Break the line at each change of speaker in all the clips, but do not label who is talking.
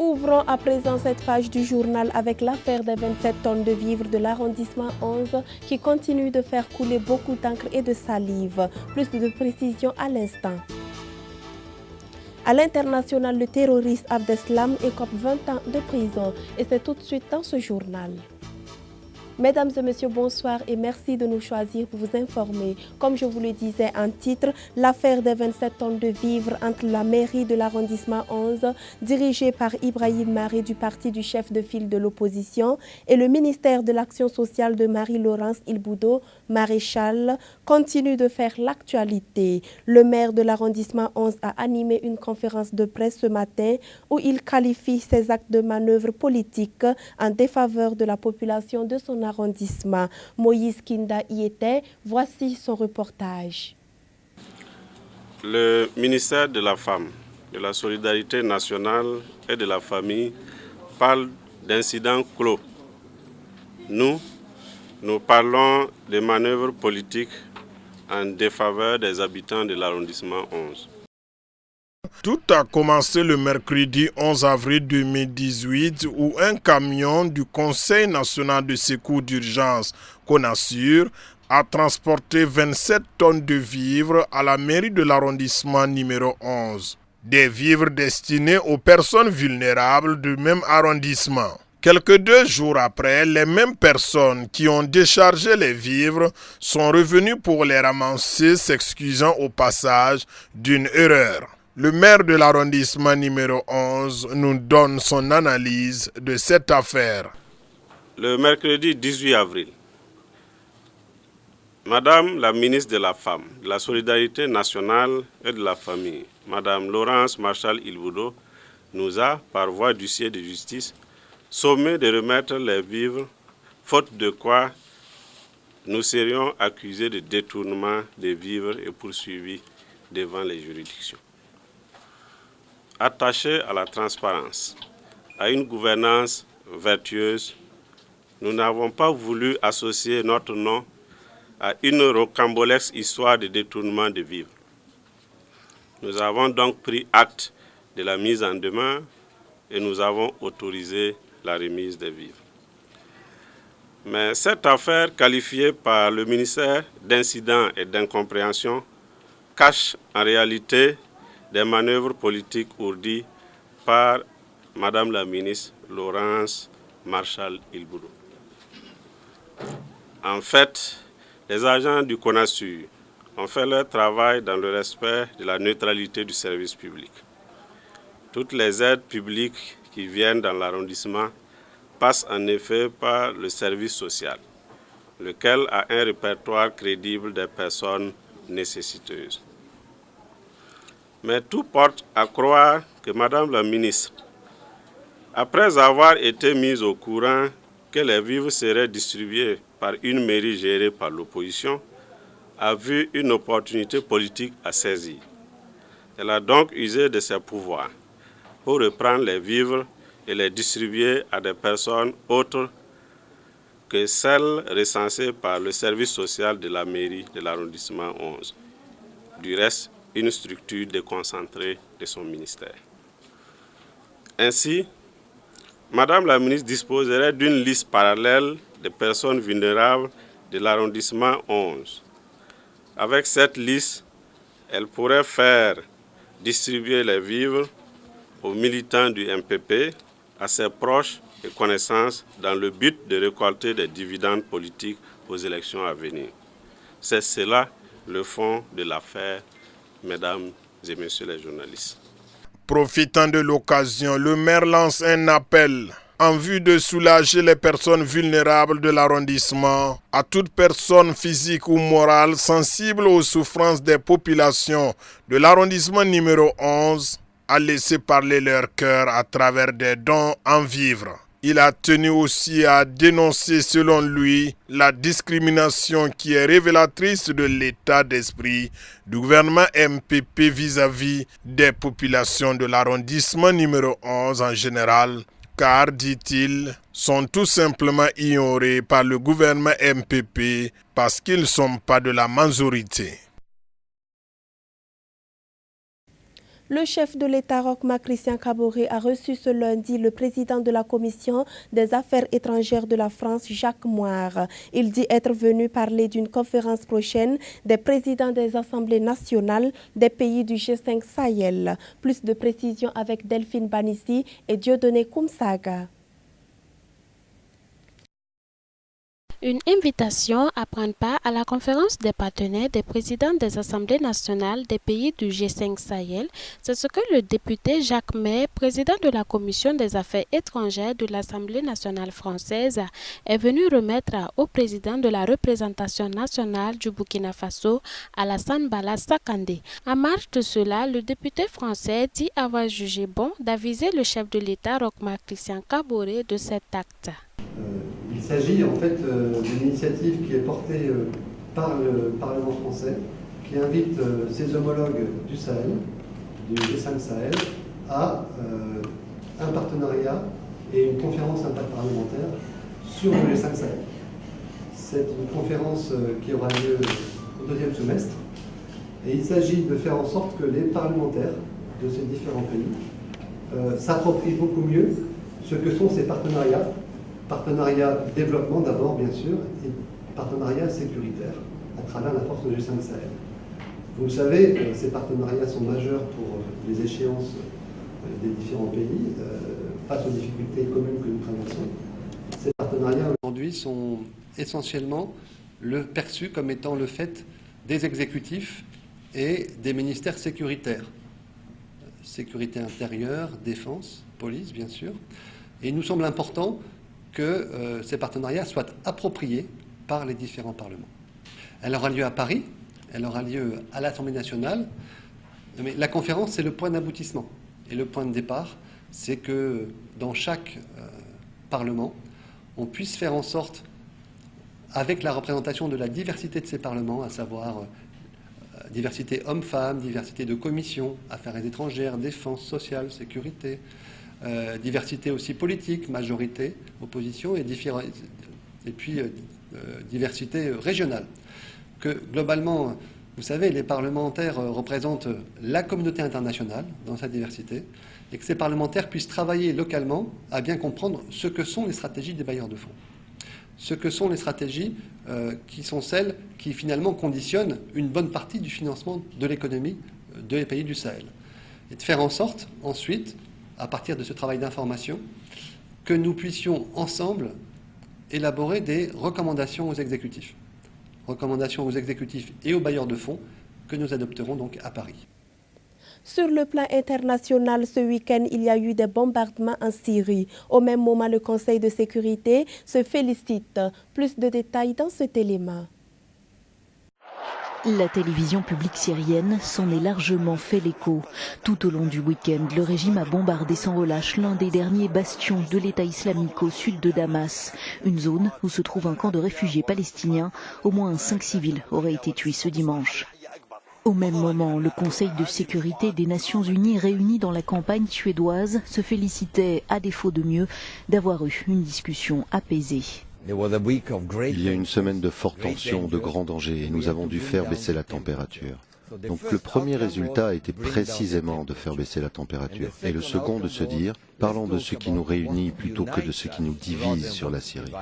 Ouvrons à présent cette page du journal avec l'affaire des 27 tonnes de vivres de l'arrondissement 11 qui continue de faire couler beaucoup d'encre et de salive. Plus de précision à l'instant. À l'international, le terroriste Abdeslam écope 20 ans de prison et c'est tout de suite dans ce journal. Mesdames et messieurs, bonsoir et merci de nous choisir pour vous informer. Comme je vous le disais en titre, l'affaire des 27 tonnes de vivres entre la mairie de l'arrondissement 11, dirigée par Ibrahim Maré du parti du chef de file de l'opposition, et le ministère de l'Action sociale de Marie-Laurence Ilboudo, maréchal, continue de faire l'actualité. Le maire de l'arrondissement 11 a animé une conférence de presse ce matin où il qualifie ces actes de manœuvre politique en défaveur de la population de son arrondissement. Moïse Kinda y était. Voici son reportage.
Le ministère de la Femme, de la Solidarité nationale et de la Famille parle d'incidents clos. Nous parlons de manœuvres politiques en défaveur des habitants de l'arrondissement 11.
Tout a commencé le mercredi 11 avril 2018 où un camion du Conseil national de secours d'urgence CONASUR a transporté 27 tonnes de vivres à la mairie de l'arrondissement numéro 11. Des vivres destinés aux personnes vulnérables du même arrondissement. Quelques 2 jours après, les mêmes personnes qui ont déchargé les vivres sont revenues pour les ramasser, s'excusant au passage d'une erreur. Le maire de l'arrondissement numéro 11 nous donne son analyse de cette affaire.
Le mercredi 18 avril, Madame la ministre de la Femme, de la Solidarité nationale et de la Famille, Madame Laurence Marshall Ilboudo, nous a, par voie d'huissier de justice, sommé de remettre les vivres, faute de quoi nous serions accusés de détournement des vivres et poursuivis devant les juridictions. Attachés à la transparence, à une gouvernance vertueuse, nous n'avons pas voulu associer notre nom à une rocambolesque histoire de détournement de vivres. Nous avons donc pris acte de la mise en demeure et nous avons autorisé la remise des vivres. Mais cette affaire, qualifiée par le ministère d'incident et d'incompréhension, cache en réalité des manœuvres politiques ourdies par Madame la ministre Laurence Marshall Ilboudo. En fait, les agents du CONASUR ont fait leur travail dans le respect de la neutralité du service public. Toutes les aides publiques qui viennent dans l'arrondissement passent en effet par le service social, lequel a un répertoire crédible des personnes nécessiteuses. Mais tout porte à croire que Madame la ministre, après avoir été mise au courant que les vivres seraient distribués par une mairie gérée par l'opposition, a vu une opportunité politique à saisir. Elle a donc usé de ses pouvoirs pour reprendre les vivres et les distribuer à des personnes autres que celles recensées par le service social de la mairie de l'arrondissement 11. Du reste, une structure déconcentrée de son ministère. Ainsi, Madame la ministre disposerait d'une liste parallèle de personnes vulnérables de l'arrondissement 11. Avec cette liste, elle pourrait faire distribuer les vivres aux militants du MPP, à ses proches et connaissances dans le but de récolter des dividendes politiques aux élections à venir. C'est cela le fond de l'affaire, mesdames et messieurs les journalistes.
Profitant de l'occasion, le maire lance un appel en vue de soulager les personnes vulnérables de l'arrondissement, à toute personne physique ou morale sensible aux souffrances des populations de l'arrondissement numéro 11, à laisser parler leur cœur à travers des dons en vivres. Il a tenu aussi à dénoncer, selon lui, la discrimination qui est révélatrice de l'état d'esprit du gouvernement MPP vis-à-vis des populations de l'arrondissement numéro 11 en général, car, dit-il, sont tout simplement ignorés par le gouvernement MPP parce qu'ils ne sont pas de la majorité.
Le chef de l'État, Roch-Marc Christian Kaboré, a reçu ce lundi le président de la Commission des Affaires étrangères de la France, Jacques Moire. Il dit être venu parler d'une conférence prochaine des présidents des assemblées nationales des pays du G5 Sahel. Plus de précisions avec Delphine Banissi et Dieudonné Koumsaga.
Une invitation à prendre part à la conférence des partenaires des présidents des assemblées nationales des pays du G5 Sahel, c'est ce que le député Jacques May, président de la Commission des affaires étrangères de l'Assemblée nationale française, est venu remettre au président de la représentation nationale du Burkina Faso, Alassane Bala Sakandé. En marge de cela, le député français dit avoir jugé bon d'aviser le chef de l'État, Roch-Marc Christian Kaboré, de cet acte.
Il s'agit en fait d'une initiative qui est portée par le Parlement français, qui invite ses homologues du Sahel, du G5 Sahel, à un partenariat et une conférence interparlementaire sur le G5 Sahel. C'est une conférence qui aura lieu au deuxième semestre, et il s'agit de faire en sorte que les parlementaires de ces différents pays s'approprient beaucoup mieux ce que sont ces partenariats. Partenariat développement d'abord, bien sûr, et partenariat sécuritaire à travers la force de G5 Sahel. Vous le savez, ces partenariats sont majeurs pour les échéances des différents pays face aux difficultés communes que nous traversons. Ces partenariats aujourd'hui sont essentiellement perçus comme étant le fait des exécutifs et des ministères sécuritaires. Sécurité intérieure, défense, police, bien sûr. Et il nous semble important que ces partenariats soient appropriés par les différents parlements. Elle aura lieu à Paris, elle aura lieu à l'Assemblée nationale, mais la conférence, c'est le point d'aboutissement. Et le point de départ, c'est que dans chaque parlement, on puisse faire en sorte, avec la représentation de la diversité de ces parlements, à savoir diversité hommes-femmes, diversité de commissions, affaires étrangères, défense, sociale, sécurité, diversité aussi politique, majorité, opposition, et puis diversité régionale. Que globalement, vous savez, les parlementaires représentent la communauté internationale dans sa diversité, et que ces parlementaires puissent travailler localement à bien comprendre ce que sont les stratégies des bailleurs de fonds. Ce que sont les stratégies qui sont celles qui finalement conditionnent une bonne partie du financement de l'économie des pays du Sahel. Et de faire en sorte, ensuite, à partir de ce travail d'information, que nous puissions ensemble élaborer des recommandations aux exécutifs. Recommandations aux exécutifs et aux bailleurs de fonds que nous adopterons donc à Paris.
Sur le plan international, ce week-end, il y a eu des bombardements en Syrie. Au même moment, le Conseil de sécurité se félicite. Plus de détails dans cet élément.
La télévision publique syrienne s'en est largement fait l'écho. Tout au long du week-end, le régime a bombardé sans relâche l'un des derniers bastions de l'État islamique au sud de Damas, une zone où se trouve un camp de réfugiés palestiniens. Au moins 5 civils auraient été tués ce dimanche. Au même moment, le Conseil de sécurité des Nations Unies réuni dans la campagne suédoise se félicitait, à défaut de mieux, d'avoir eu une discussion apaisée.
Il y a une semaine de forte tension, de grands dangers, et nous avons dû faire baisser la température. Donc le premier résultat a été précisément de faire baisser la température. Et le second de se dire, parlons de ce qui nous réunit plutôt que de ce qui nous divise sur la Syrie.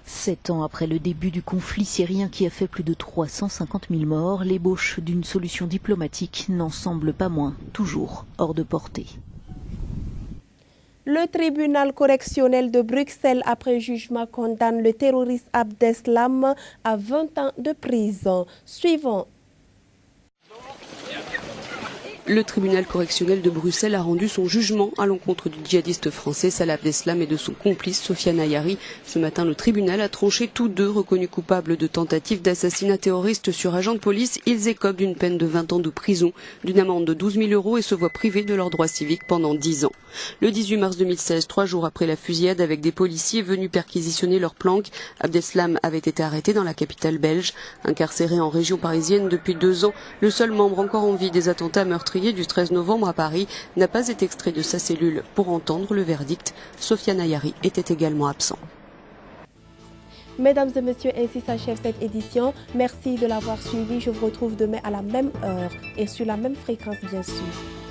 7 ans après le début du conflit syrien qui a fait plus de 350 000 morts, l'ébauche d'une solution diplomatique n'en semble pas moins, toujours hors de portée.
Le tribunal correctionnel de Bruxelles, après jugement, condamne le terroriste Abdeslam à 20 ans de prison. Suivant.
Le tribunal correctionnel de Bruxelles a rendu son jugement à l'encontre du djihadiste français Salah Abdeslam et de son complice Sofiane Ayari. Ce matin, le tribunal a tranché tous deux reconnus coupables de tentative d'assassinat terroriste sur agent de police. Ils écopent d'une peine de 20 ans de prison, d'une amende de 12 000 € et se voient privés de leurs droits civiques pendant 10 ans. Le 18 mars 2016, 3 jours après la fusillade avec des policiers venus perquisitionner leur planque, Abdeslam avait été arrêté dans la capitale belge. Incarcéré en région parisienne depuis 2 ans, le seul membre encore en vie des attentats meurtriers du 13 novembre à Paris n'a pas été extrait de sa cellule pour entendre le verdict. Sofiane Ayari était également absent.
Mesdames et messieurs, ainsi s'achève cette édition. Merci de l'avoir suivi. Je vous retrouve demain à la même heure et sur la même fréquence, bien sûr.